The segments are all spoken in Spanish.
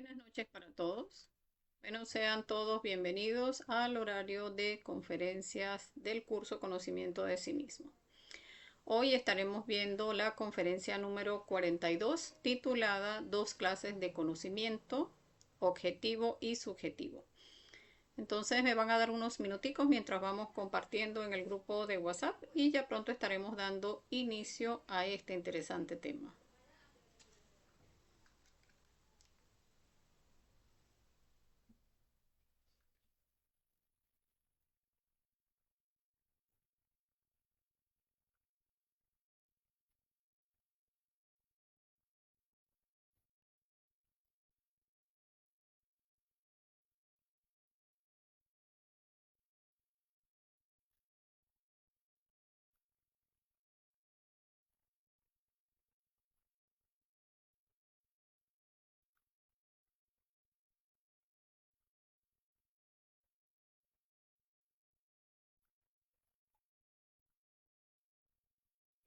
Buenas noches para todos. Bueno, sean todos bienvenidos al horario de conferencias del curso Conocimiento de sí mismo. Hoy estaremos viendo la conferencia número 42, titulada Dos clases de conocimiento, objetivo y subjetivo. Entonces me van a dar unos minuticos mientras vamos compartiendo en el grupo de WhatsApp y ya pronto estaremos dando inicio a este interesante tema.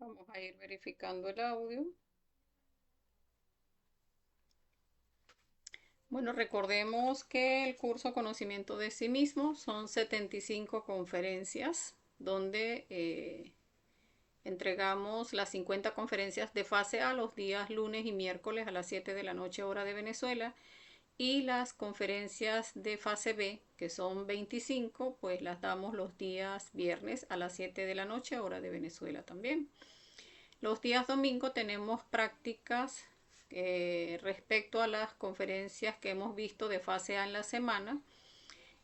Vamos a ir verificando el audio. Bueno, recordemos que el curso Conocimiento de sí mismo son 75 conferencias donde entregamos las 50 conferencias de fase A los días lunes y miércoles a las 7 de la noche hora de Venezuela y las conferencias de fase B, que son 25, pues las damos los días viernes a las 7 de la noche hora de Venezuela también. Los días domingo tenemos prácticas respecto a las conferencias que hemos visto de fase A en la semana.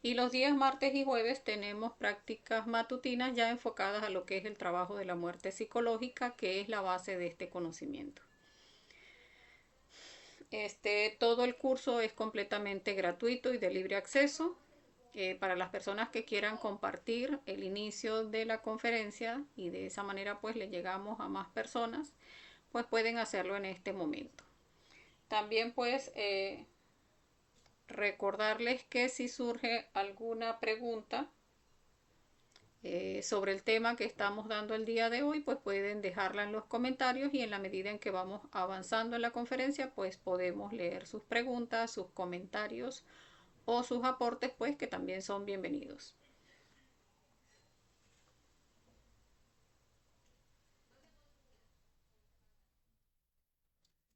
Y los días martes y jueves tenemos prácticas matutinas ya enfocadas a lo que es el trabajo de la muerte psicológica, que es la base de este conocimiento. Todo el curso es completamente gratuito y de libre acceso. Para las personas que quieran compartir el inicio de la conferencia y de esa manera pues le llegamos a más personas, pues pueden hacerlo en este momento. También pues recordarles que si surge alguna pregunta sobre el tema que estamos dando el día de hoy, pues pueden dejarla en los comentarios y en la medida en que vamos avanzando en la conferencia, pues podemos leer sus preguntas, sus comentarios o sus aportes, pues que también son bienvenidos.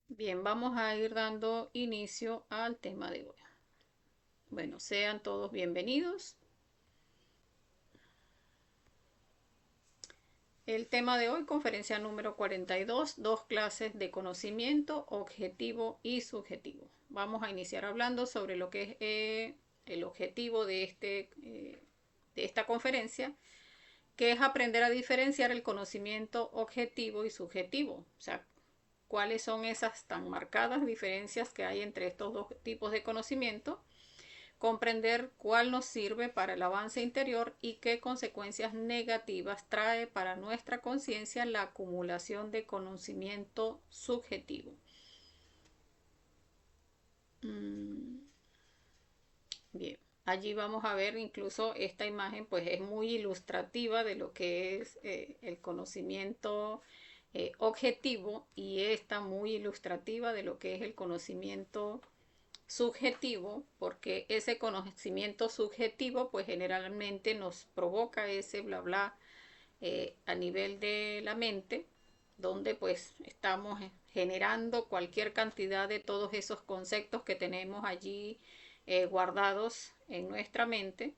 Bien, vamos a ir dando inicio al tema de hoy. Bueno, sean todos bienvenidos. El tema de hoy, conferencia número 42, dos clases de conocimiento, objetivo y subjetivo. Vamos a iniciar hablando sobre lo que es el objetivo de esta conferencia, que es aprender a diferenciar el conocimiento objetivo y subjetivo. O sea, cuáles son esas tan marcadas diferencias que hay entre estos dos tipos de conocimiento, comprender cuál nos sirve para el avance interior y qué consecuencias negativas trae para nuestra conciencia la acumulación de conocimiento subjetivo. Bien, allí vamos a ver incluso esta imagen, pues es muy ilustrativa de lo que es el conocimiento objetivo y esta muy ilustrativa de lo que es el conocimiento subjetivo, porque ese conocimiento subjetivo pues generalmente nos provoca ese bla bla a nivel de la mente, donde pues estamos generando cualquier cantidad de todos esos conceptos que tenemos allí guardados en nuestra mente,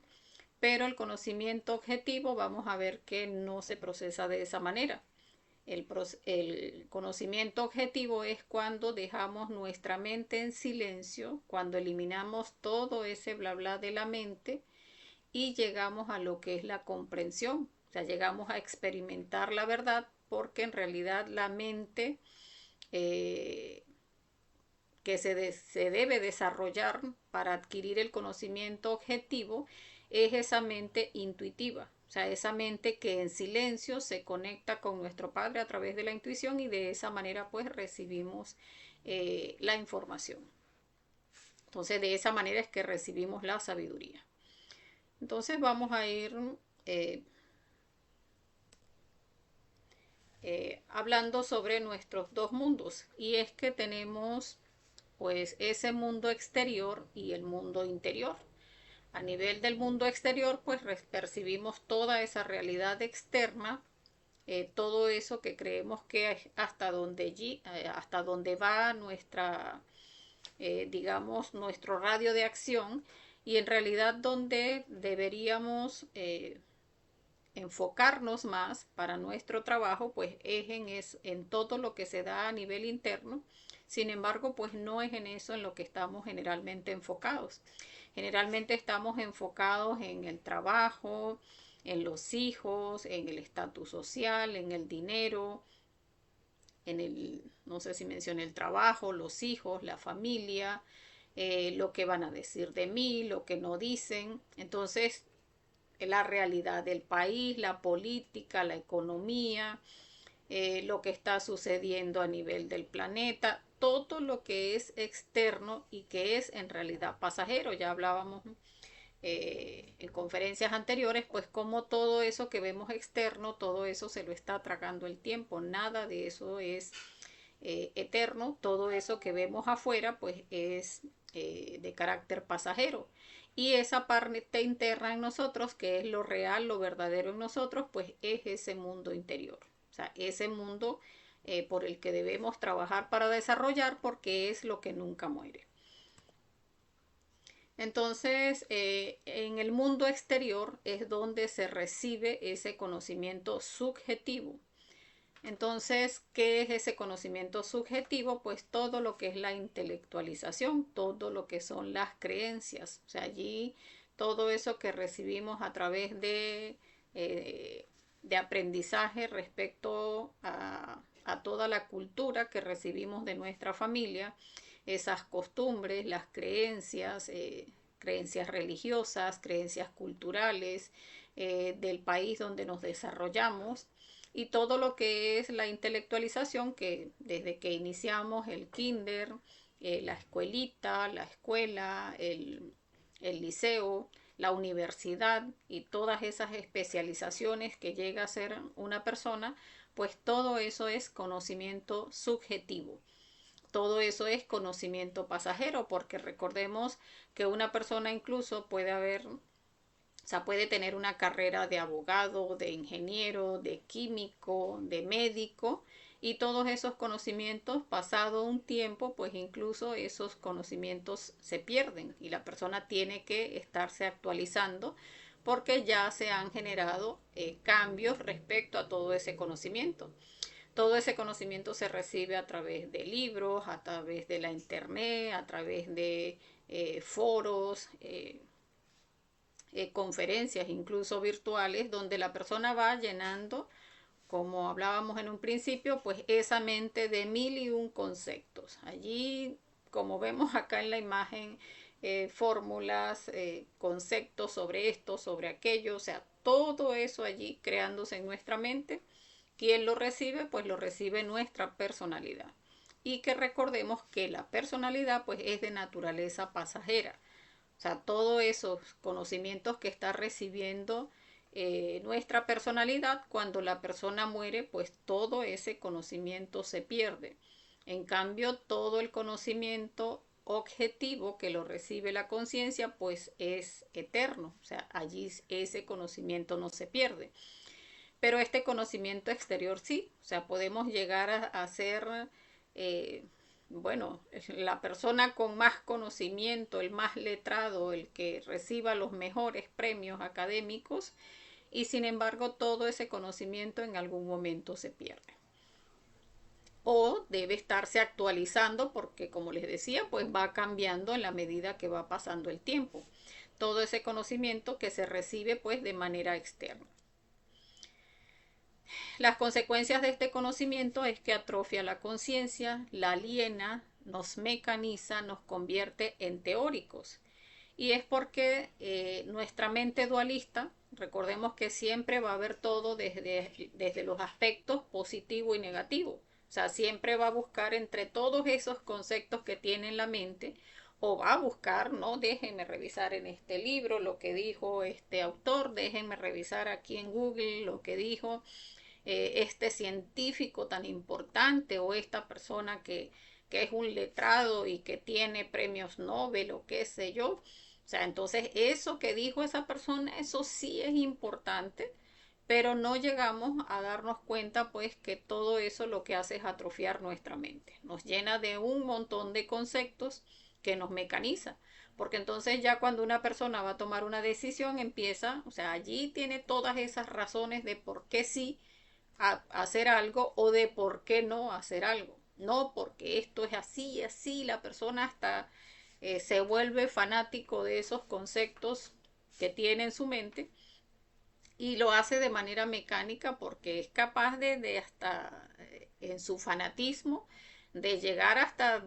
pero el conocimiento objetivo vamos a ver que no se procesa de esa manera. El conocimiento objetivo es cuando dejamos nuestra mente en silencio, cuando eliminamos todo ese bla bla de la mente y llegamos a lo que es la comprensión. O sea, llegamos a experimentar la verdad porque en realidad la mente eh, que se debe desarrollar para adquirir el conocimiento objetivo es esa mente intuitiva. O sea, esa mente que en silencio se conecta con nuestro Padre a través de la intuición y de esa manera pues recibimos la información. Entonces de esa manera es que recibimos la sabiduría. Entonces vamos a ir eh, hablando sobre nuestros dos mundos y es que tenemos pues ese mundo exterior y el mundo interior. A nivel del mundo exterior, pues percibimos toda esa realidad externa, todo eso que creemos que es hasta donde va nuestra, digamos, nuestro radio de acción, y en realidad donde deberíamos enfocarnos más para nuestro trabajo, pues en todo lo que se da a nivel interno. Sin embargo, pues no es en eso en lo que estamos generalmente enfocados. Generalmente estamos enfocados en el trabajo, en los hijos, en el estatus social, en el dinero, no sé si mencioné el trabajo, los hijos, la familia, lo que van a decir de mí, lo que no dicen. Entonces, la realidad del país, la política, la economía, lo que está sucediendo a nivel del planeta, todo lo que es externo y que es en realidad pasajero. Ya hablábamos en conferencias anteriores, pues como todo eso que vemos externo, todo eso se lo está tragando el tiempo, nada de eso es eterno, todo eso que vemos afuera, pues es de carácter pasajero. Y esa parte interna en nosotros, que es lo real, lo verdadero en nosotros, pues es ese mundo interior. O sea, ese mundo por el que debemos trabajar para desarrollar, porque es lo que nunca muere. Entonces, en el mundo exterior es donde se recibe ese conocimiento subjetivo. Entonces, ¿qué es ese conocimiento subjetivo? Pues todo lo que es la intelectualización, todo lo que son las creencias. O sea, allí todo eso que recibimos a través de aprendizaje respecto a toda la cultura que recibimos de nuestra familia, esas costumbres, las creencias, creencias religiosas, creencias culturales del país donde nos desarrollamos, y todo lo que es la intelectualización, que desde que iniciamos el kinder, la escuelita, la escuela, el liceo, la universidad y todas esas especializaciones que llega a ser una persona, pues todo eso es conocimiento subjetivo. Todo eso es conocimiento pasajero, porque recordemos que una persona incluso puede tener una carrera de abogado, de ingeniero, de químico, de médico, y todos esos conocimientos, pasado un tiempo, pues incluso esos conocimientos se pierden y la persona tiene que estarse actualizando porque ya se han generado cambios respecto a todo ese conocimiento. Todo ese conocimiento se recibe a través de libros, a través de la internet, a través de foros, conferencias, incluso virtuales, donde la persona va llenando, como hablábamos en un principio, pues esa mente de mil y un conceptos. Allí, como vemos acá en la imagen, fórmulas, conceptos sobre esto, sobre aquello, o sea, todo eso allí creándose en nuestra mente. ¿Quién lo recibe? Pues lo recibe nuestra personalidad. Y que recordemos que la personalidad pues es de naturaleza pasajera. O sea, todos esos conocimientos que está recibiendo nuestra personalidad, cuando la persona muere, pues todo ese conocimiento se pierde. En cambio, todo el conocimiento objetivo que lo recibe la conciencia, pues es eterno. O sea, allí ese conocimiento no se pierde. Pero este conocimiento exterior sí, o sea, podemos llegar a ser, eh, bueno, la persona con más conocimiento, el más letrado, el que reciba los mejores premios académicos, y sin embargo todo ese conocimiento en algún momento se pierde. O debe estarse actualizando porque, como les decía, pues va cambiando en la medida que va pasando el tiempo. Todo ese conocimiento que se recibe pues de manera externa. Las consecuencias de este conocimiento es que atrofia la conciencia, la aliena, nos mecaniza, nos convierte en teóricos. Y es porque nuestra mente dualista, recordemos que siempre va a ver todo desde los aspectos positivo y negativo. O sea, siempre va a buscar entre todos esos conceptos que tiene en la mente, o va a buscar, no, déjenme revisar en este libro lo que dijo este autor, déjenme revisar aquí en Google lo que dijo este científico tan importante o esta persona que que es un letrado y que tiene premios Nobel o qué sé yo. O sea, entonces eso que dijo esa persona, eso sí es importante, pero no llegamos a darnos cuenta pues que todo eso lo que hace es atrofiar nuestra mente, nos llena de un montón de conceptos que nos mecaniza, porque entonces ya cuando una persona va a tomar una decisión empieza, o sea, allí tiene todas esas razones de por qué sí hacer algo o de por qué no hacer algo. No, porque esto es así y así, la persona hasta se vuelve fanático de esos conceptos que tiene en su mente y lo hace de manera mecánica porque es capaz de hasta en su fanatismo de llegar hasta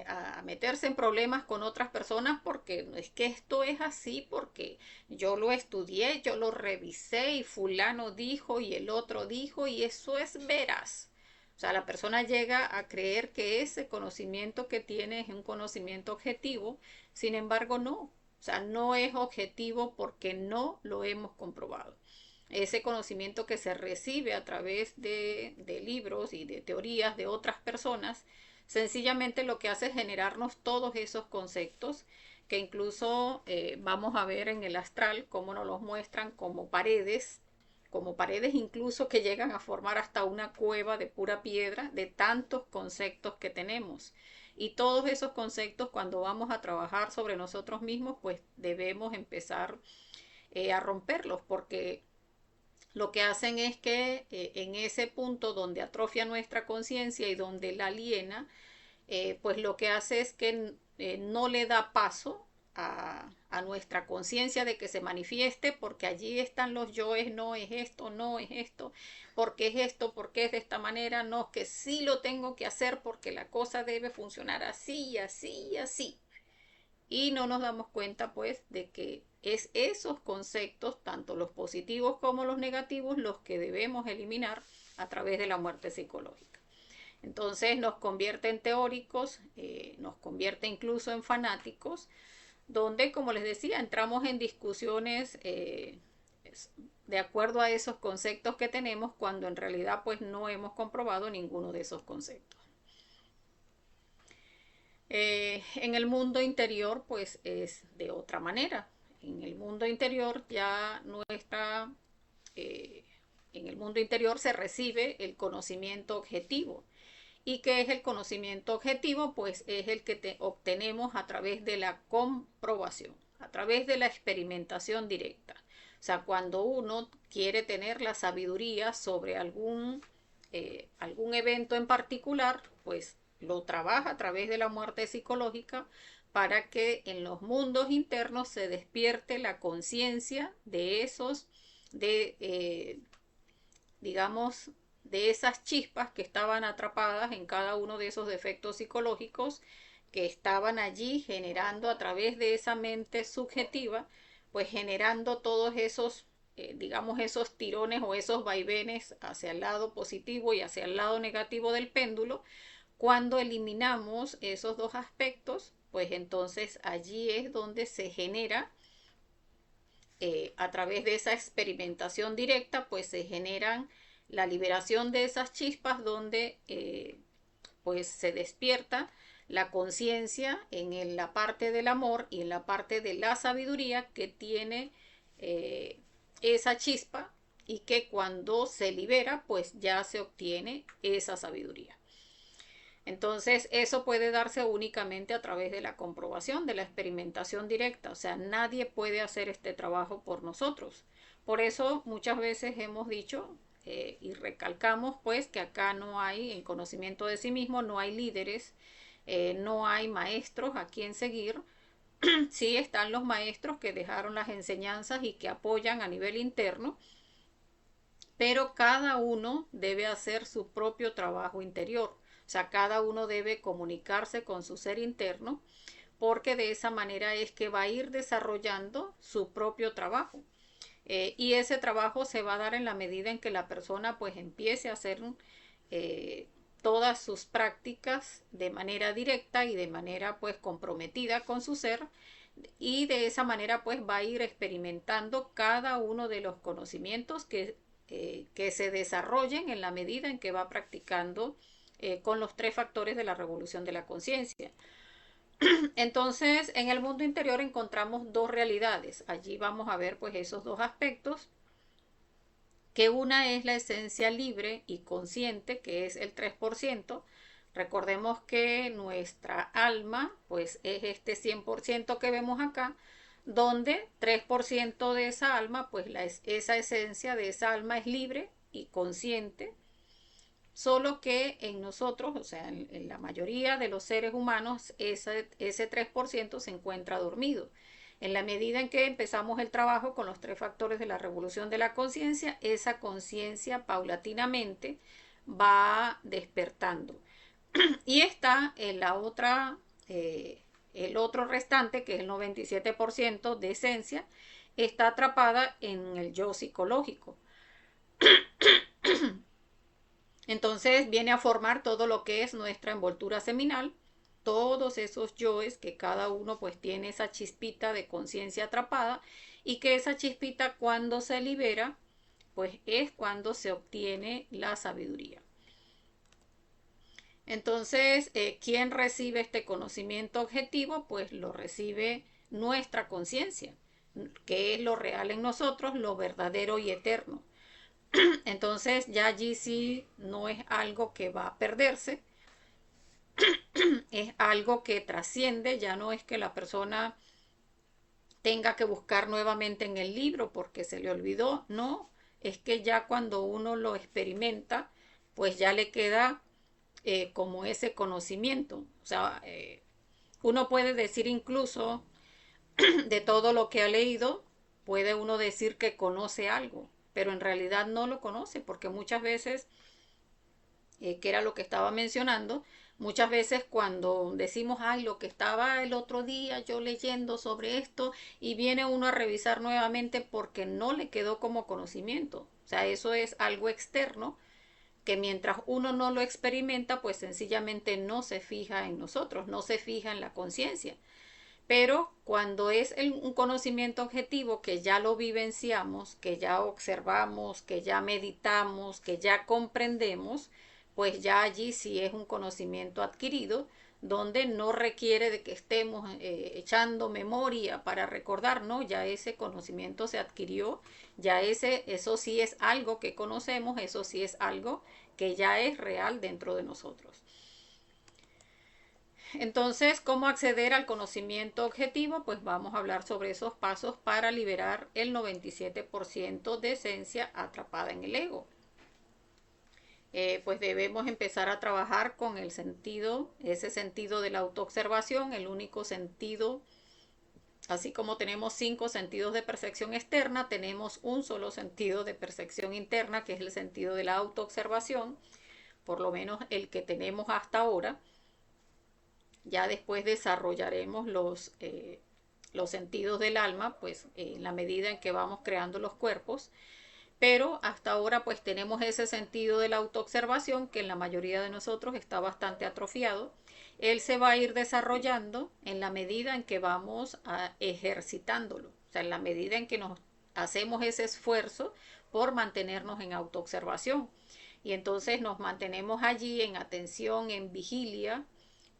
a meterse en problemas con otras personas porque es que esto es así, porque yo lo estudié, yo lo revisé y fulano dijo y el otro dijo y eso es veraz. O sea, la persona llega a creer que ese conocimiento que tiene es un conocimiento objetivo, sin embargo no. O sea, no es objetivo porque no lo hemos comprobado. Ese conocimiento que se recibe a través de libros y de teorías de otras personas, sencillamente lo que hace es generarnos todos esos conceptos que incluso vamos a ver en el astral, cómo nos los muestran como paredes incluso que llegan a formar hasta una cueva de pura piedra de tantos conceptos que tenemos. Y todos esos conceptos cuando vamos a trabajar sobre nosotros mismos, pues debemos empezar a romperlos porque lo que hacen es que en ese punto donde atrofia nuestra conciencia y donde la aliena, pues lo que hace es que no le da paso a nuestra conciencia de que se manifieste, porque allí están los yoes, no es esto, no es esto, porque es esto, porque es de esta manera, no, que sí lo tengo que hacer porque la cosa debe funcionar así, así, así y no nos damos cuenta pues de que es esos conceptos, tanto los positivos como los negativos, los que debemos eliminar a través de la muerte psicológica. Entonces nos convierte en teóricos, nos convierte incluso en fanáticos, donde, como les decía, entramos en discusiones de acuerdo a esos conceptos que tenemos cuando en realidad pues no hemos comprobado ninguno de esos conceptos. En el mundo interior, pues es de otra manera. En el mundo interior ya nuestra, eh, en el mundo interior se recibe el conocimiento objetivo. ¿Y qué es el conocimiento objetivo? Pues es el que obtenemos a través de la comprobación, a través de la experimentación directa. O sea, cuando uno quiere tener la sabiduría sobre algún evento en particular, pues lo trabaja a través de la muerte psicológica para que en los mundos internos se despierte la conciencia de esos, digamos, de esas chispas que estaban atrapadas en cada uno de esos defectos psicológicos que estaban allí generando a través de esa mente subjetiva, pues generando todos esos, digamos, esos tirones o esos vaivenes hacia el lado positivo y hacia el lado negativo del péndulo. Cuando eliminamos esos dos aspectos, pues entonces allí es donde se genera a través de esa experimentación directa, pues se generan la liberación de esas chispas donde pues se despierta la conciencia en la parte del amor y en la parte de la sabiduría que tiene esa chispa y que cuando se libera pues ya se obtiene esa sabiduría. Entonces, eso puede darse únicamente a través de la comprobación, de la experimentación directa. O sea, nadie puede hacer este trabajo por nosotros. Por eso muchas veces hemos dicho y recalcamos pues que acá no hay, en conocimiento de sí mismo, no hay líderes, no hay maestros a quien seguir. Sí están los maestros que dejaron las enseñanzas y que apoyan a nivel interno, pero cada uno debe hacer su propio trabajo interior. O sea, cada uno debe comunicarse con su ser interno porque de esa manera es que va a ir desarrollando su propio trabajo. Y ese trabajo se va a dar en la medida en que la persona pues empiece a hacer todas sus prácticas de manera directa y de manera pues comprometida con su ser y de esa manera pues va a ir experimentando cada uno de los conocimientos que se desarrollen en la medida en que va practicando con los tres factores de la revolución de la conciencia. Entonces, en el mundo interior encontramos dos realidades. Allí vamos a ver pues esos dos aspectos, que una es la esencia libre y consciente, que es el 3%. Recordemos que nuestra alma pues es este 100% que vemos acá, donde 3% de esa alma, pues esa esencia de esa alma es libre y consciente, solo que en nosotros, o sea, en la mayoría de los seres humanos, ese 3% se encuentra dormido. En la medida en que empezamos el trabajo con los tres factores de la revolución de la conciencia, esa conciencia paulatinamente va despertando. Y está en la otra, el otro restante, que es el 97% de esencia, está atrapada en el yo psicológico. Entonces viene a formar todo lo que es nuestra envoltura seminal, todos esos yoes que cada uno pues tiene esa chispita de conciencia atrapada, y que esa chispita, cuando se libera, pues es cuando se obtiene la sabiduría. Entonces, ¿quién recibe este conocimiento objetivo? Pues lo recibe nuestra conciencia, que es lo real en nosotros, lo verdadero y eterno. Entonces ya allí sí no es algo que va a perderse, es algo que trasciende. Ya no es que la persona tenga que buscar nuevamente en el libro porque se le olvidó, no, es que ya cuando uno lo experimenta, pues ya le queda como ese conocimiento. O sea, uno puede decir incluso de todo lo que ha leído, puede uno decir que conoce algo, pero en realidad no lo conoce, porque muchas veces, que era lo que estaba mencionando, muchas veces cuando decimos, ay, lo que estaba el otro día yo leyendo sobre esto, y viene uno a revisar nuevamente porque no le quedó como conocimiento. O sea, eso es algo externo que mientras uno no lo experimenta, pues sencillamente no se fija en nosotros, no se fija en la conciencia. Pero cuando es un conocimiento objetivo que ya lo vivenciamos, que ya observamos, que ya meditamos, que ya comprendemos, pues ya allí sí es un conocimiento adquirido, donde no requiere de que estemos echando memoria para recordar, ¿no? Ya ese conocimiento se adquirió, ya eso sí es algo que conocemos, eso sí es algo que ya es real dentro de nosotros. Entonces, ¿cómo acceder al conocimiento objetivo? Pues vamos a hablar sobre esos pasos para liberar el 97% de esencia atrapada en el ego. Pues debemos empezar a trabajar con el sentido, ese sentido de la autoobservación, el único sentido. Así como tenemos 5 sentidos de percepción externa, tenemos un solo sentido de percepción interna, que es el sentido de la autoobservación, por lo menos el que tenemos hasta ahora. Ya después desarrollaremos los sentidos del alma, pues en la medida en que vamos creando los cuerpos. Pero hasta ahora pues tenemos ese sentido de la autoobservación, que en la mayoría de nosotros está bastante atrofiado. Él se va a ir desarrollando en la medida en que vamos ejercitándolo. O sea, en la medida en que nos hacemos ese esfuerzo por mantenernos en autoobservación. Y entonces nos mantenemos allí en atención, en vigilia,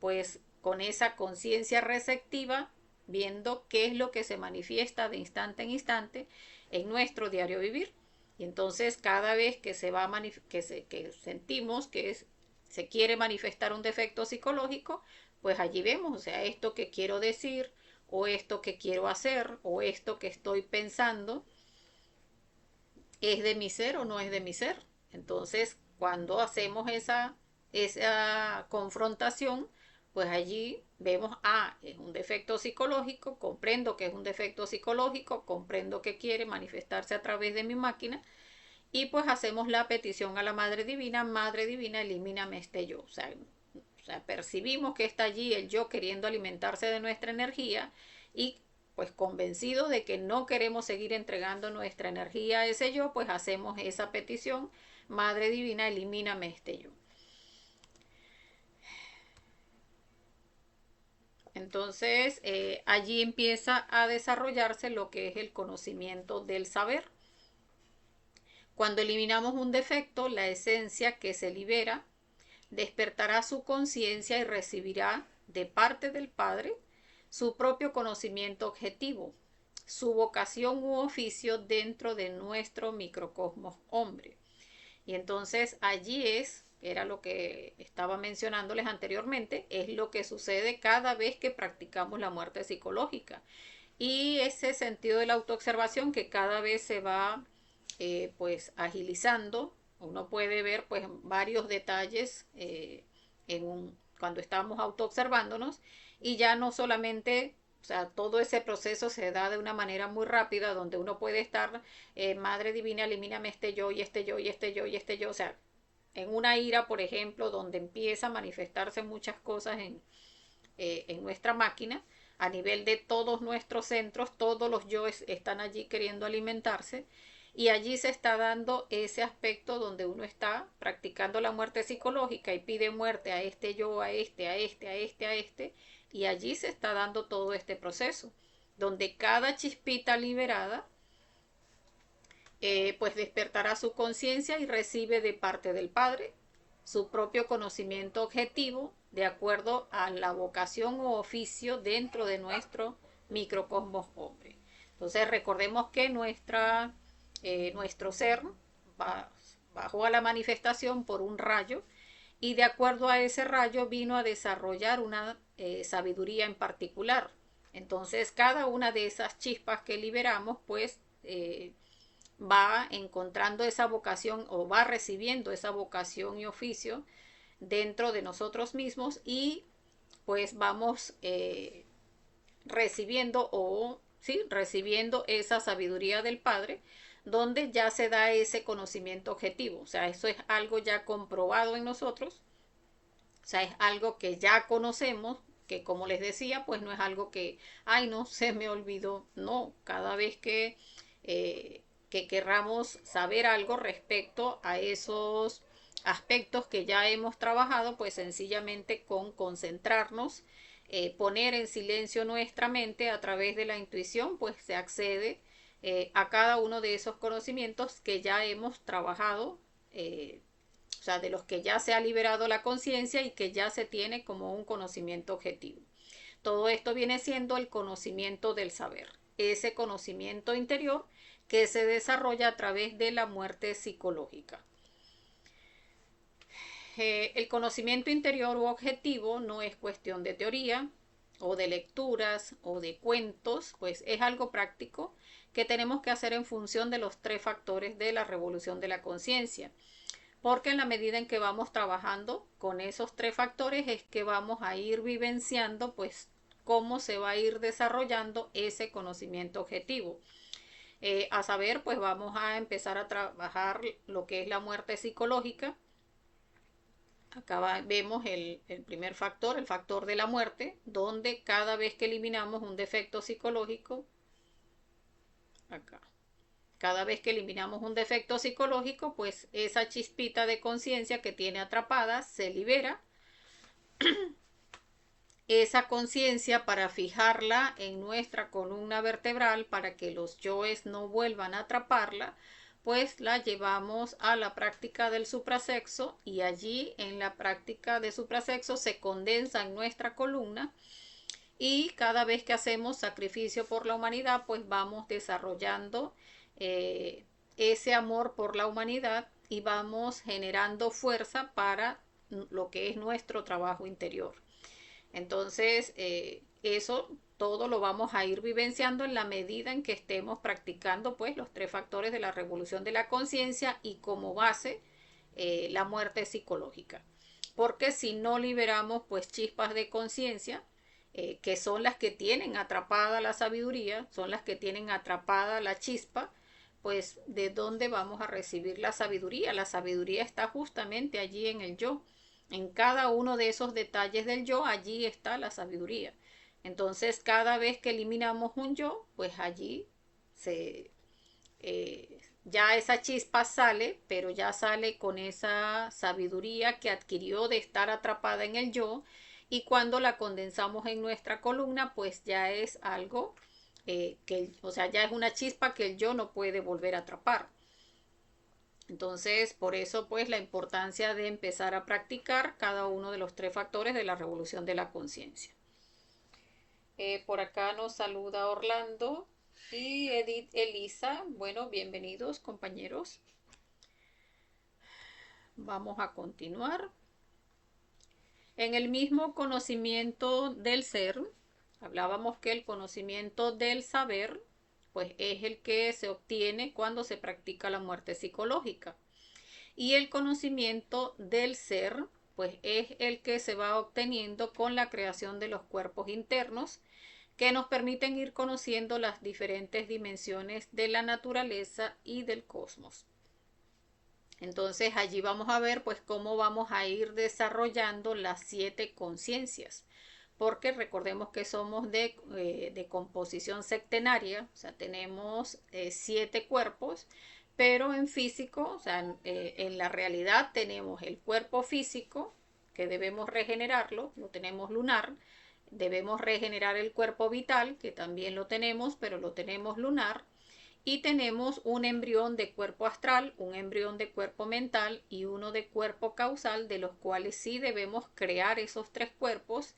pues con esa conciencia receptiva, viendo qué es lo que se manifiesta de instante en instante en nuestro diario vivir. Y entonces cada vez que que sentimos que se quiere manifestar un defecto psicológico, pues allí vemos, o sea, esto que quiero decir, o esto que quiero hacer, o esto que estoy pensando, ¿es de mi ser o no es de mi ser? Entonces, cuando hacemos esa confrontación, pues allí vemos, es un defecto psicológico, comprendo que es un defecto psicológico, comprendo que quiere manifestarse a través de mi máquina, y pues hacemos la petición a la Madre Divina, elimíname este yo. O sea, percibimos que está allí el yo queriendo alimentarse de nuestra energía, y pues convencidos de que no queremos seguir entregando nuestra energía a ese yo, pues hacemos esa petición, Madre Divina, elimíname este yo. Entonces, allí empieza a desarrollarse lo que es el conocimiento del saber. Cuando eliminamos un defecto, la esencia que se libera, despertará su conciencia y recibirá de parte del Padre su propio conocimiento objetivo, su vocación u oficio dentro de nuestro microcosmos hombre. Y entonces allí era lo que estaba mencionándoles anteriormente, es lo que sucede cada vez que practicamos la muerte psicológica. Y ese sentido de la autoobservación que cada vez se va pues agilizando, uno puede ver pues varios detalles cuando estamos autoobservándonos y ya no solamente, o sea, todo ese proceso se da de una manera muy rápida donde uno puede estar, Madre Divina, elimíname este yo y este yo y este yo y este yo, o sea, en una ira, por ejemplo, donde empieza a manifestarse muchas cosas en nuestra máquina, a nivel de todos nuestros centros, todos los yoes están allí queriendo alimentarse y allí se está dando ese aspecto donde uno está practicando la muerte psicológica y pide muerte a este yo, a este, a este, a este, a este, y allí se está dando todo este proceso, donde cada chispita liberada pues despertará su conciencia y recibe de parte del Padre su propio conocimiento objetivo de acuerdo a la vocación o oficio dentro de nuestro microcosmos hombre. Entonces recordemos que nuestro ser bajó a la manifestación por un rayo y de acuerdo a ese rayo vino a desarrollar una sabiduría en particular. Entonces cada una de esas chispas que liberamos pues va encontrando esa vocación o va recibiendo esa vocación y oficio dentro de nosotros mismos y pues vamos recibiendo o sí, recibiendo esa sabiduría del Padre donde ya se da ese conocimiento objetivo. O sea, eso es algo ya comprobado en nosotros. O sea, es algo que ya conocemos, que como les decía, pues no es algo que, ay, no, se me olvidó. No, cada vez que querramos saber algo respecto a esos aspectos que ya hemos trabajado, pues sencillamente con concentrarnos, poner en silencio nuestra mente a través de la intuición, pues se accede a cada uno de esos conocimientos que ya hemos trabajado, o sea, de los que ya se ha liberado la conciencia y que ya se tiene como un conocimiento objetivo. Todo esto viene siendo el conocimiento del saber, ese conocimiento interior que se desarrolla a través de la muerte psicológica. El conocimiento interior u objetivo no es cuestión de teoría o de lecturas o de cuentos, pues es algo práctico que tenemos que hacer en función de los tres factores de la revolución de la conciencia. Porque en la medida en que vamos trabajando con esos tres factores es que vamos a ir vivenciando pues cómo se va a ir desarrollando ese conocimiento objetivo. A saber, pues vamos a empezar a trabajar lo que es la muerte psicológica. Acá vemos el primer factor, el factor de la muerte, donde cada vez que eliminamos un defecto psicológico, acá, cada vez que eliminamos un defecto psicológico, pues esa chispita de conciencia que tiene atrapada se libera. Esa conciencia para fijarla en nuestra columna vertebral para que los yoes no vuelvan a atraparla, pues la llevamos a la práctica del suprasexo y allí en la práctica de suprasexo se condensa en nuestra columna y cada vez que hacemos sacrificio por la humanidad, pues vamos desarrollando ese amor por la humanidad y vamos generando fuerza para lo que es nuestro trabajo interior. Entonces, eso todo lo vamos a ir vivenciando en la medida en que estemos practicando pues los tres factores de la revolución de la conciencia y como base la muerte psicológica. Porque si no liberamos pues chispas de conciencia, que son las que tienen atrapada la sabiduría, son las que tienen atrapada la chispa, pues ¿de dónde vamos a recibir la sabiduría? La sabiduría está justamente allí en el yo. En cada uno de esos detalles del yo, allí está la sabiduría. Entonces, cada vez que eliminamos un yo, pues allí ya esa chispa sale, pero ya sale con esa sabiduría que adquirió de estar atrapada en el yo. Y cuando la condensamos en nuestra columna, pues ya es algo o sea, ya es una chispa que el yo no puede volver a atrapar. Entonces, por eso, pues, la importancia de empezar a practicar cada uno de los tres factores de la revolución de la conciencia. Por acá nos saluda Orlando y Edith Elisa. Bueno, bienvenidos, compañeros. Vamos a continuar. En el mismo conocimiento del ser, hablábamos que el conocimiento del saber, pues es el que se obtiene cuando se practica la muerte psicológica. Y el conocimiento del ser, pues es el que se va obteniendo con la creación de los cuerpos internos, que nos permiten ir conociendo las diferentes dimensiones de la naturaleza y del cosmos. Entonces allí vamos a ver pues cómo vamos a ir desarrollando las 7 conciencias, porque recordemos que somos de composición septenaria, o sea, tenemos 7 cuerpos, pero en físico, o sea, en la realidad tenemos el cuerpo físico, que debemos regenerarlo, lo tenemos lunar, debemos regenerar el cuerpo vital, que también lo tenemos, pero lo tenemos lunar, y tenemos un embrión de cuerpo astral, un embrión de cuerpo mental y uno de cuerpo causal, de los cuales sí debemos crear esos 3 cuerpos.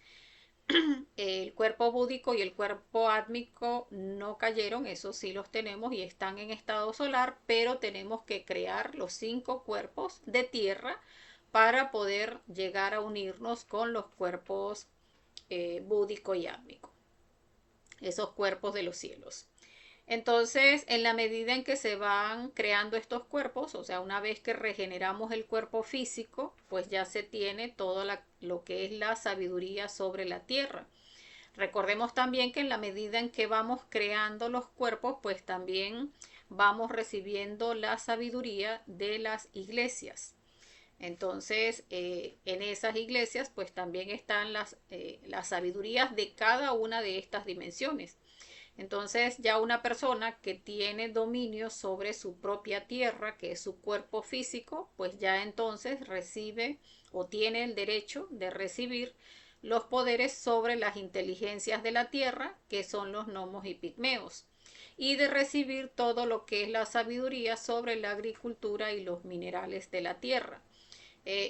El cuerpo búdico y el cuerpo átmico no cayeron, esos sí los tenemos y están en estado solar, pero tenemos que crear los 5 cuerpos de tierra para poder llegar a unirnos con los cuerpos búdico y átmico, esos cuerpos de los cielos. Entonces, en la medida en que se van creando estos cuerpos, o sea, una vez que regeneramos el cuerpo físico, pues ya se tiene todo lo que es la sabiduría sobre la tierra. Recordemos también que en la medida en que vamos creando los cuerpos, pues también vamos recibiendo la sabiduría de las iglesias. Entonces, en esas iglesias, pues también están las sabidurías de cada una de estas dimensiones. Entonces ya una persona que tiene dominio sobre su propia tierra, que es su cuerpo físico, pues ya entonces recibe o tiene el derecho de recibir los poderes sobre las inteligencias de la tierra, que son los gnomos y pigmeos, y de recibir todo lo que es la sabiduría sobre la agricultura y los minerales de la tierra.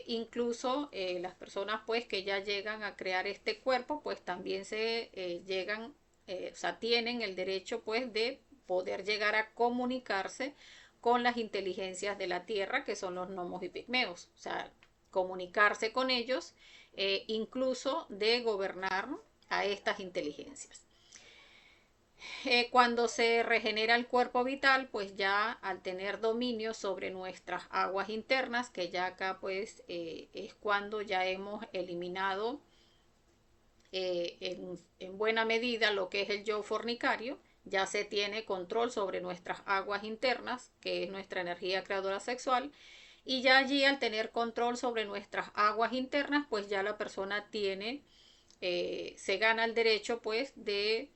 Incluso las personas pues que ya llegan a crear este cuerpo, pues también se llegan, o sea, tienen el derecho pues de poder llegar a comunicarse con las inteligencias de la tierra, que son los gnomos y pigmeos, o sea, comunicarse con ellos, incluso de gobernar a estas inteligencias. Cuando se regenera el cuerpo vital, pues ya al tener dominio sobre nuestras aguas internas, que ya acá pues es cuando ya hemos eliminado en buena medida lo que es el yo fornicario, ya se tiene control sobre nuestras aguas internas, que es nuestra energía creadora sexual, y ya allí al tener control sobre nuestras aguas internas, pues ya la persona tiene, se gana el derecho pues de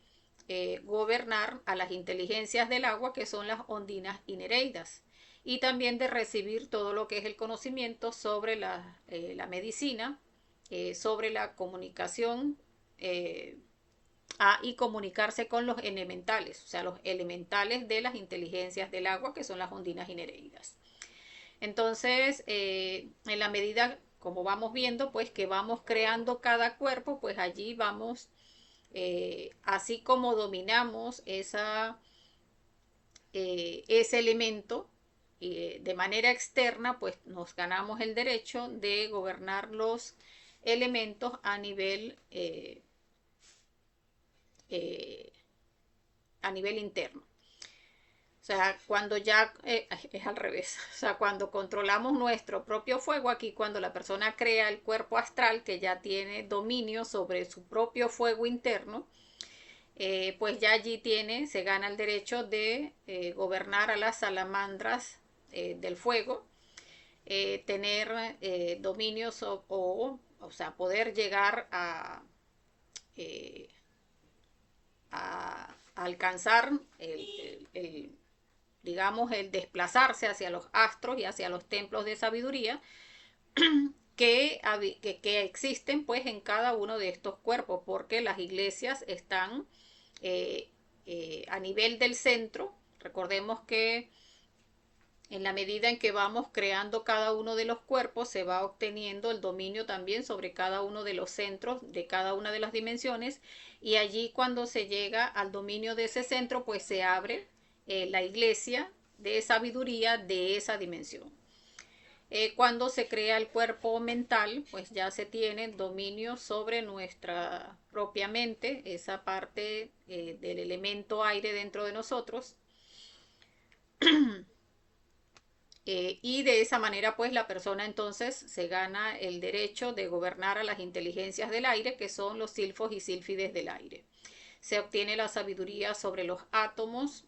gobernar a las inteligencias del agua, que son las ondinas y nereidas, y también de recibir todo lo que es el conocimiento sobre la medicina, sobre la comunicación y comunicarse con los elementales, o sea, los elementales de las inteligencias del agua, que son las ondinas y nereidas. Entonces, en la medida como vamos viendo, pues que vamos creando cada cuerpo, pues allí vamos, así como dominamos ese elemento de manera externa, pues nos ganamos el derecho de gobernar los elementos eh, a nivel interno. O sea, cuando ya es al revés, o sea, cuando controlamos nuestro propio fuego, aquí cuando la persona crea el cuerpo astral que ya tiene dominio sobre su propio fuego interno, pues ya allí se gana el derecho de gobernar a las salamandras del fuego, tener dominio o sea, poder llegar eh, a alcanzar digamos, el desplazarse hacia los astros y hacia los templos de sabiduría que existen pues en cada uno de estos cuerpos, porque las iglesias están a nivel del centro. Recordemos que En la medida en que vamos creando cada uno de los cuerpos, se va obteniendo el dominio también sobre cada uno de los centros de cada una de las dimensiones, y allí cuando se llega al dominio de ese centro, pues se abre la iglesia de sabiduría de esa dimensión. Cuando se crea el cuerpo mental, pues ya se tiene dominio sobre nuestra propia mente, esa parte del elemento aire dentro de nosotros. Y de esa manera, pues la persona entonces se gana el derecho de gobernar a las inteligencias del aire, que son los silfos y sílfides del aire. Se obtiene la sabiduría sobre los átomos,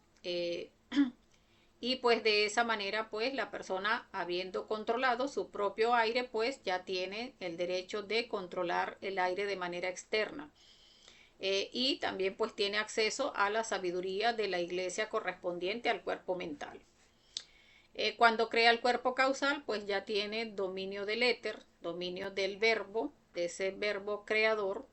y pues de esa manera, pues la persona, habiendo controlado su propio aire, pues ya tiene el derecho de controlar el aire de manera externa. Y también pues tiene acceso a la sabiduría de la iglesia correspondiente al cuerpo mental. Cuando crea el cuerpo causal, pues ya tiene dominio del éter, dominio del verbo, de ese verbo creador,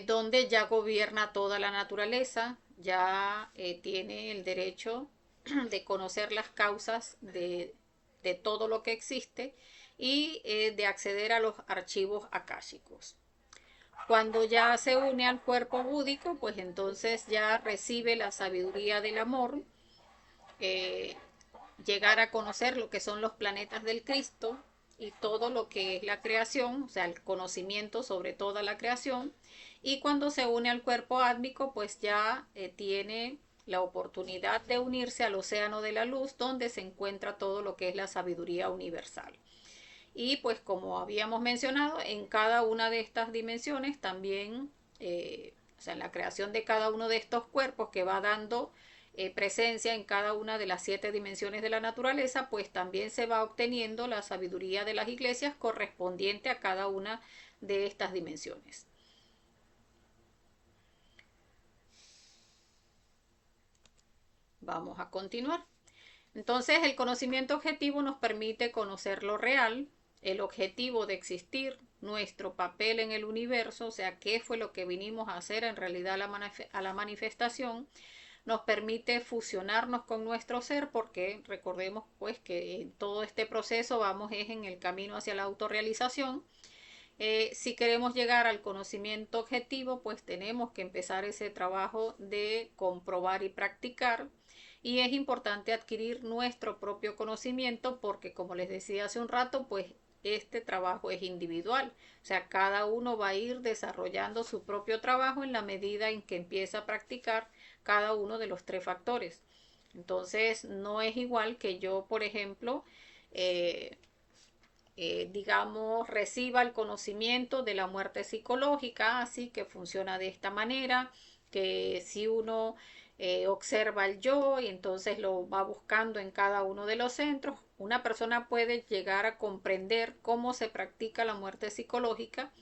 donde ya gobierna toda la naturaleza, ya tiene el derecho de conocer las causas de todo lo que existe, y de acceder a los archivos akáshicos. Cuando ya se une al cuerpo búdico, pues entonces ya recibe la sabiduría del amor, eh, llegar a conocer lo que son los planetas del Cristo y todo lo que es la creación, o sea, el conocimiento sobre toda la creación. Y cuando se une al cuerpo átmico, pues ya tiene la oportunidad de unirse al océano de la luz, donde se encuentra todo lo que es la sabiduría universal. Y pues como habíamos mencionado, en cada una de estas dimensiones también, o sea, en la creación de cada uno de estos cuerpos que va dando presencia en cada una de las 7 dimensiones de la naturaleza, pues también se va obteniendo la sabiduría de las iglesias correspondiente a cada una de estas dimensiones. Vamos a continuar. Entonces, el conocimiento objetivo nos permite conocer lo real, el objetivo de existir, nuestro papel en el universo, o sea, qué fue lo que vinimos a hacer en realidad a la manifestación. Nos permite fusionarnos con nuestro ser, porque recordemos pues que en todo este proceso vamos es en el camino hacia la autorrealización. Si queremos llegar al conocimiento objetivo, pues tenemos que empezar ese trabajo de comprobar y practicar. Y es importante adquirir nuestro propio conocimiento, porque como les decía hace un rato, pues este trabajo es individual. O sea, cada uno va a ir desarrollando su propio trabajo en la medida en que empieza a practicar cada uno de los 3 factores. Entonces, no es igual que yo, por ejemplo, eh, digamos, reciba el conocimiento de la muerte psicológica, así que funciona de esta manera, que si uno observa el yo y entonces lo va buscando en cada uno de los centros, una persona puede llegar a comprender cómo se practica la muerte psicológica,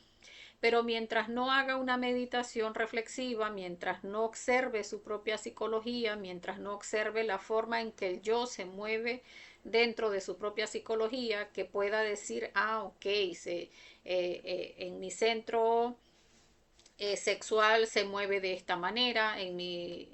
pero mientras no haga una meditación reflexiva, mientras no observe su propia psicología, mientras no observe la forma en que el yo se mueve dentro de su propia psicología, que pueda decir, ok, en mi centro sexual se mueve de esta manera, en mi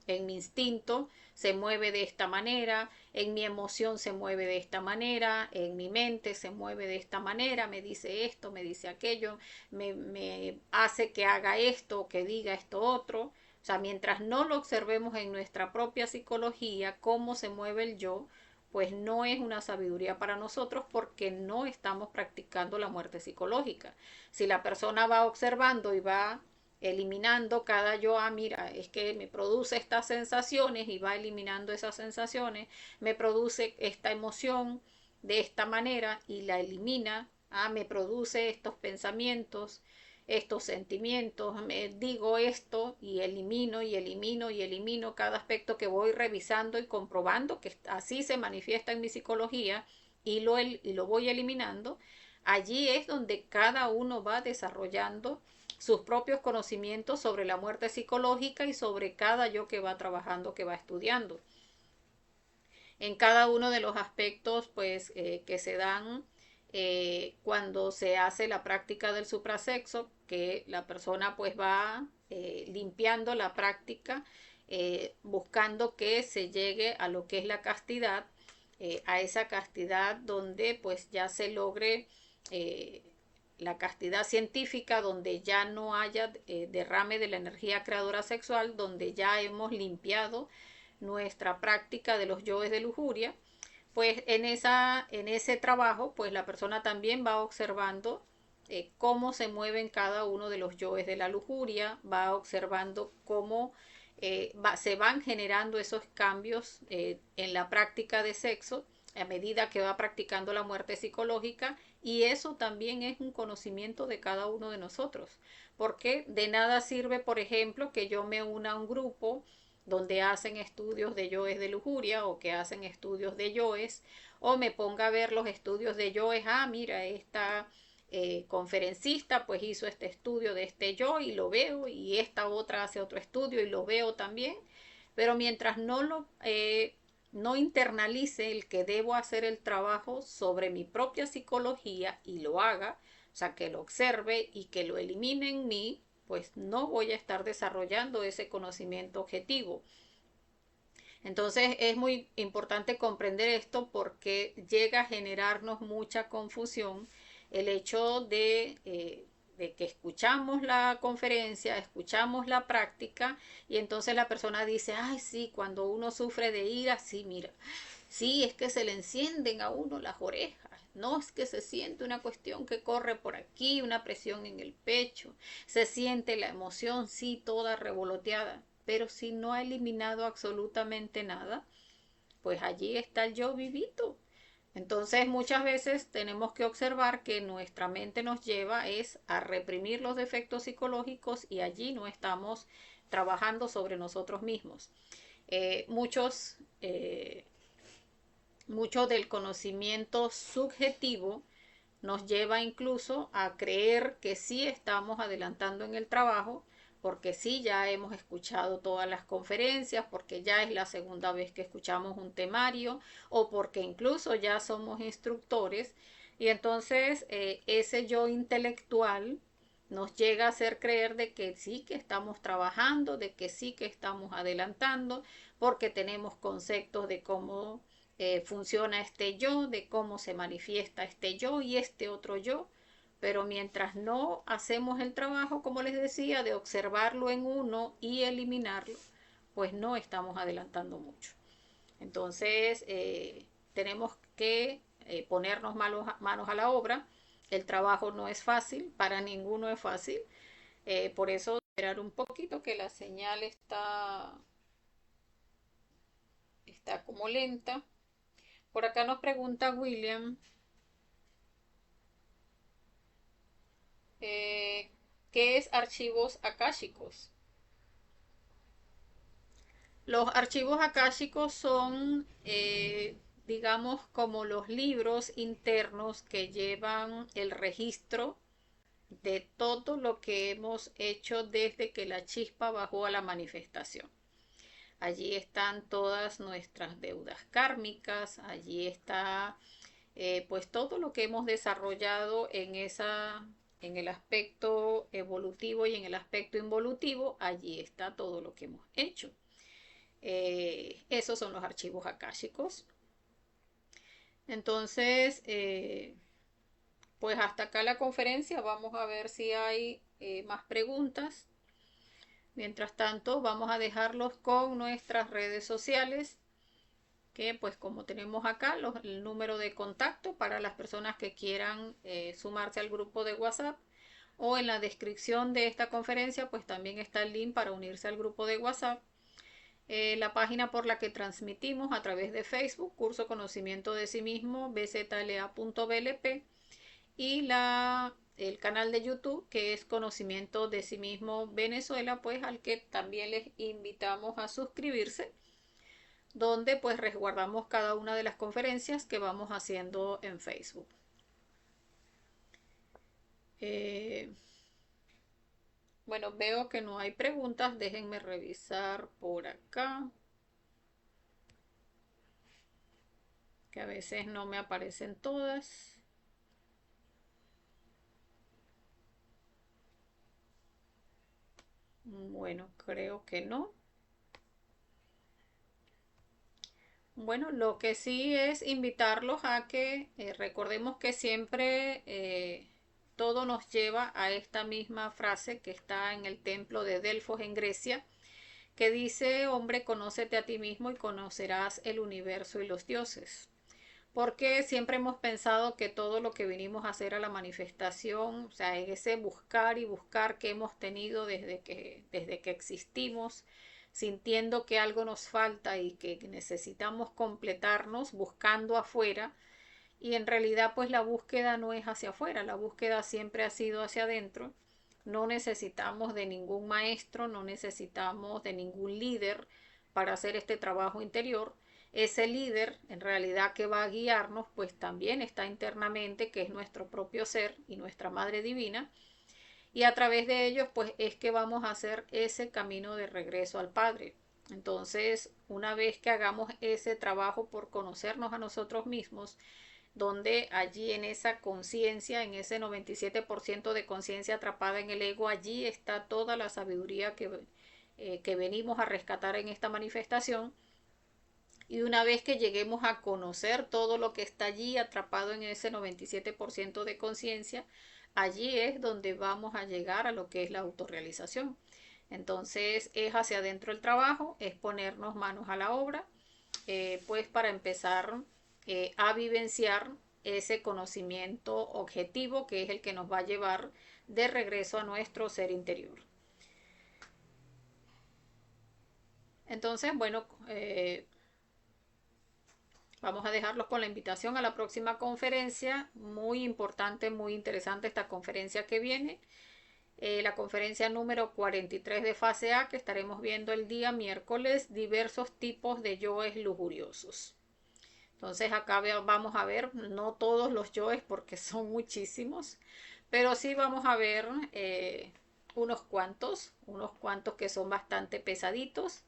instinto se mueve de esta manera, en mi emoción se mueve de esta manera, en mi mente se mueve de esta manera, me dice esto, me dice aquello, me hace que haga esto, que diga esto otro. O sea, mientras no lo observemos en nuestra propia psicología, cómo se mueve el yo, pues no es una sabiduría para nosotros, porque no estamos practicando la muerte psicológica. Si la persona va observando y va eliminando cada yo, mira, es que me produce estas sensaciones, y va eliminando esas sensaciones, me produce esta emoción de esta manera y la elimina, me produce estos pensamientos, estos sentimientos, me digo esto y elimino y elimino y elimino cada aspecto que voy revisando y comprobando que así se manifiesta en mi psicología, y lo voy eliminando. Allí es donde cada uno va desarrollando sus propios conocimientos sobre la muerte psicológica y sobre cada yo que va trabajando, que va estudiando. En cada uno de los aspectos pues que se dan cuando se hace la práctica del suprasexo, que la persona pues va limpiando la práctica buscando que se llegue a lo que es la castidad, a esa castidad donde pues ya se logre la castidad científica, donde ya no haya derrame de la energía creadora sexual, donde ya hemos limpiado nuestra práctica de los yoes de lujuria. Pues en ese trabajo, pues la persona también va observando cómo se mueven cada uno de los yoes de la lujuria, va observando cómo se van generando esos cambios en la práctica de sexo a medida que va practicando la muerte psicológica, y eso también es un conocimiento de cada uno de nosotros, porque de nada sirve, por ejemplo, que yo me una a un grupo donde hacen estudios de yoes de lujuria o que hacen estudios de yoes, o me ponga a ver los estudios de yoes. Mira, esta conferencista pues hizo este estudio de este yo y lo veo, y esta otra hace otro estudio y lo veo también, pero mientras no internalice el que debo hacer el trabajo sobre mi propia psicología y lo haga, o sea, que lo observe y que lo elimine en mí, pues no voy a estar desarrollando ese conocimiento objetivo. Entonces es muy importante comprender esto, porque llega a generarnos mucha confusión el hecho de que escuchamos la conferencia, escuchamos la práctica, y entonces la persona dice, ay, sí, cuando uno sufre de ira, sí, mira, sí, es que se le encienden a uno las orejas. No, es que se siente una cuestión que corre por aquí, una presión en el pecho, se siente la emoción, sí, toda revoloteada, pero si no ha eliminado absolutamente nada, pues allí está el yo vivito. Entonces muchas veces tenemos que observar que nuestra mente nos lleva es a reprimir los defectos psicológicos, y allí no estamos trabajando sobre nosotros mismos. Eh, muchos eh, Mucho del conocimiento subjetivo nos lleva incluso a creer que sí estamos adelantando en el trabajo, porque sí ya hemos escuchado todas las conferencias, porque ya es la segunda vez que escuchamos un temario, o porque incluso ya somos instructores, y entonces ese yo intelectual nos llega a hacer creer de que sí que estamos trabajando, de que sí que estamos adelantando, porque tenemos conceptos de cómo funciona este yo, de cómo se manifiesta este yo y este otro yo, pero mientras no hacemos el trabajo, como les decía, de observarlo en uno y eliminarlo, pues no estamos adelantando mucho. Entonces, tenemos que ponernos manos a la obra. El trabajo no es fácil, para ninguno es fácil. Por eso, esperar un poquito, que la señal está como lenta. Por acá nos pregunta William, eh, ¿qué es archivos akáshicos? Los archivos akáshicos son, digamos, como los libros internos que llevan el registro de todo lo que hemos hecho desde que la chispa bajó a la manifestación. Allí están todas nuestras deudas kármicas, allí está pues todo lo que hemos desarrollado en el aspecto evolutivo y en el aspecto involutivo. Allí está todo lo que hemos hecho. Esos son los archivos akáshicos. Entonces, pues hasta acá la conferencia. Vamos a ver si hay más preguntas. Mientras tanto, vamos a dejarlos con nuestras redes sociales, que pues como tenemos acá el número de contacto para las personas que quieran sumarse al grupo de WhatsApp, o en la descripción de esta conferencia pues también está el link para unirse al grupo de WhatsApp. La página por la que transmitimos a través de Facebook, Curso Conocimiento de Sí Mismo, bzla.blp, y el canal de YouTube, que es Conocimiento de Sí Mismo Venezuela, pues al que también les invitamos a suscribirse, donde pues resguardamos cada una de las conferencias que vamos haciendo en Facebook. Bueno, veo que no hay preguntas. Déjenme revisar por acá, que a veces no me aparecen todas. Bueno, creo que no. Bueno, lo que sí es invitarlos a que recordemos que siempre todo nos lleva a esta misma frase que está en el templo de Delfos en Grecia, que dice, hombre, conócete a ti mismo y conocerás el universo y los dioses. Porque siempre hemos pensado que todo lo que vinimos a hacer a la manifestación, o sea, ese buscar y buscar que hemos tenido desde que existimos, sintiendo que algo nos falta y que necesitamos completarnos buscando afuera, y en realidad pues la búsqueda no es hacia afuera, la búsqueda siempre ha sido hacia adentro. No necesitamos de ningún maestro, no necesitamos de ningún líder para hacer este trabajo interior. Ese líder en realidad que va a guiarnos pues también está internamente, que es nuestro propio ser y nuestra madre divina, y a través de ellos pues es que vamos a hacer ese camino de regreso al Padre. Entonces, una vez que hagamos ese trabajo por conocernos a nosotros mismos, donde allí en esa conciencia, en ese 97% de conciencia atrapada en el ego, allí está toda la sabiduría que venimos a rescatar en esta manifestación. Y una vez que lleguemos a conocer todo lo que está allí atrapado en ese 97% de conciencia, allí es donde vamos a llegar a lo que es la autorrealización. Entonces es hacia adentro el trabajo, es ponernos manos a la obra, pues para empezar a vivenciar ese conocimiento objetivo que es el que nos va a llevar de regreso a nuestro ser interior. Entonces, bueno, vamos a dejarlos con la invitación a la próxima conferencia. Muy importante, muy interesante esta conferencia que viene. La conferencia número 43 de fase A, que estaremos viendo el día miércoles, diversos tipos de yoes lujuriosos. Entonces acá vamos a ver, no todos los yoes porque son muchísimos, pero sí vamos a ver unos cuantos que son bastante pesaditos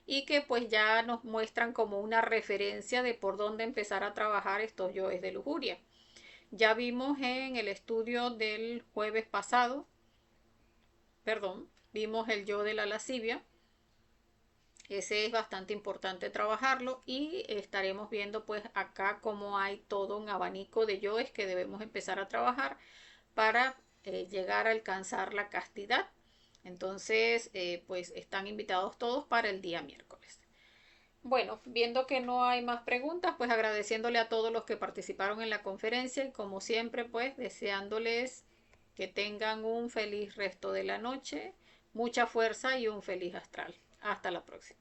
y que pues ya nos muestran como una referencia de por dónde empezar a trabajar estos yoes de lujuria. Ya vimos en el estudio del jueves pasado, perdón, vimos el yo de la lascivia. Ese es bastante importante trabajarlo y estaremos viendo pues acá cómo hay todo un abanico de yoes que debemos empezar a trabajar para llegar a alcanzar la castidad. Entonces, pues están invitados todos para el día miércoles. Bueno, viendo que no hay más preguntas, pues agradeciéndole a todos los que participaron en la conferencia y como siempre, pues deseándoles que tengan un feliz resto de la noche, mucha fuerza y un feliz astral. Hasta la próxima.